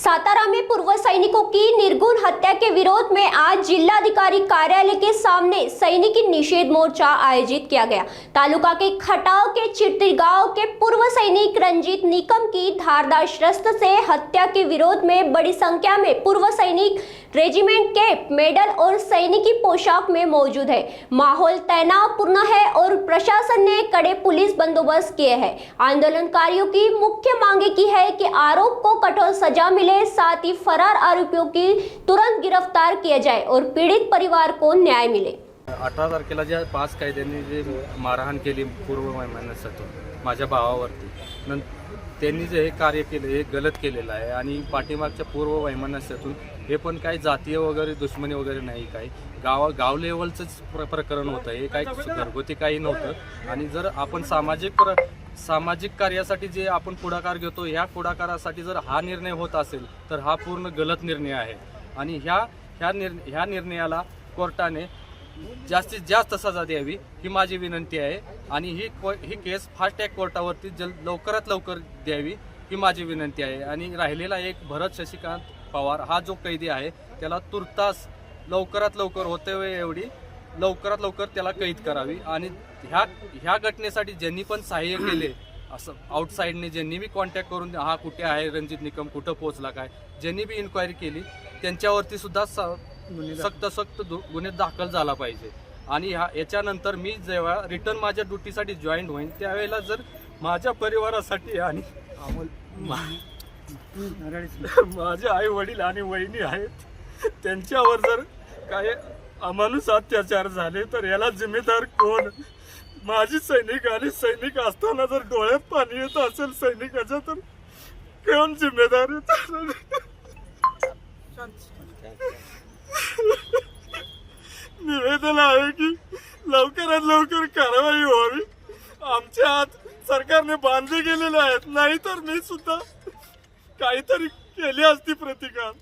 सातारा में पूर्व सैनिकों की निर्गुण हत्या के विरोध में आज जिलाधिकारी कार्यालय के सामने सैनिकी निषेध मोर्चा आयोजित किया गया। तालुका के खटाव के चिट्टी गांव के पूर्व सैनिक रंजीत निकम की धारदार शस्त्र से हत्या के विरोध में बड़ी संख्या में पूर्व सैनिक रेजिमेंट कैप, मेडल और सैनिकी पोशाक में मौजूद है। माहौल तनावपूर्ण है और प्रशासन ने कड़े पुलिस बंदोबस्त किए हैं। आंदोलनकारियों की मुख्य मांगे की है कि आरोप को कठोर सजा मिले, साथ ही फरार आरोपियों की तुरंत गिरफ्तार किया जाए और पीड़ित परिवार को न्याय मिले। 18 तारखेला ज्या 5 कायद्यांनी जे मारहाण केली पूर्व वैमानिकासाठी माझ्या भावावरती त्यांनी जे हे कार्य केले हे गलत केलेलं आहे आणि पाठीमागच्या पूर्व वैमानिकातून हे पण काही जातीय वगैरे दुश्मनी वगैरे नाही, काही गाव लेवलचंच प्रकरण होतं, हे काही घरगुती काही नव्हतं। आणि जर आपण सामाजिक कार्यासाठी जे आपण पुढाकार घेतो, ह्या पुढाकारासाठी जर हा निर्णय होत असेल तर हा पूर्ण गलत निर्णय आहे आणि ह्या निर्णयाला कोर्टाने जास्तीत जास्त सजा द्यावी ही माझी विनंती आहे आणि ही केस फास्ट ट्रॅक कोर्टावरती लवकरात लवकर द्यावी ही माझी विनंती आहे। आणि राहिलेला एक भरत शशिकांत पवार हा जो कैदी आहे त्याला तुर्तास लवकरात लवकर होते एवढी लवकरात लवकर त्याला कैद करावी आणि ह्या घटनेसाठी ज्यांनी पण सहाय्य केले, असं आउटसाइडने ज्यांनी बी कॉन्टॅक्ट करून हा कुठे आहे रणजित निकम, कुठं पोहोचला काय, ज्यांनी बी इन्क्वायरी केली त्यांच्यावरती सुद्धा सक्त गुन्हे दाखल झाला पाहिजे। आणि याच्यानंतर मी जेव्हा रिटर्न माझ्या ड्युटीसाठी जॉईन होईन त्यावेळेला जर माझ्या परिवारासाठी आणि माझे आई वडील आणि वहिनी आहेत त्यांच्यावर जर काय अमानुष अत्याचार झाले तर याला जिम्मेदार कोण? माझी सैनिक आणि सैनिक असताना जर डोळ्यात पाणी येत असेल सैनिकाच्या तर कोण जिम्मेदार आहे? निवेदन आहे की लवकरात लवकर कारवाई व्हावी। आमच्या हात सरकारने बांधले गेलेले आहेत, नाहीतर मी सुद्धा काहीतरी केली असती प्रतिकार।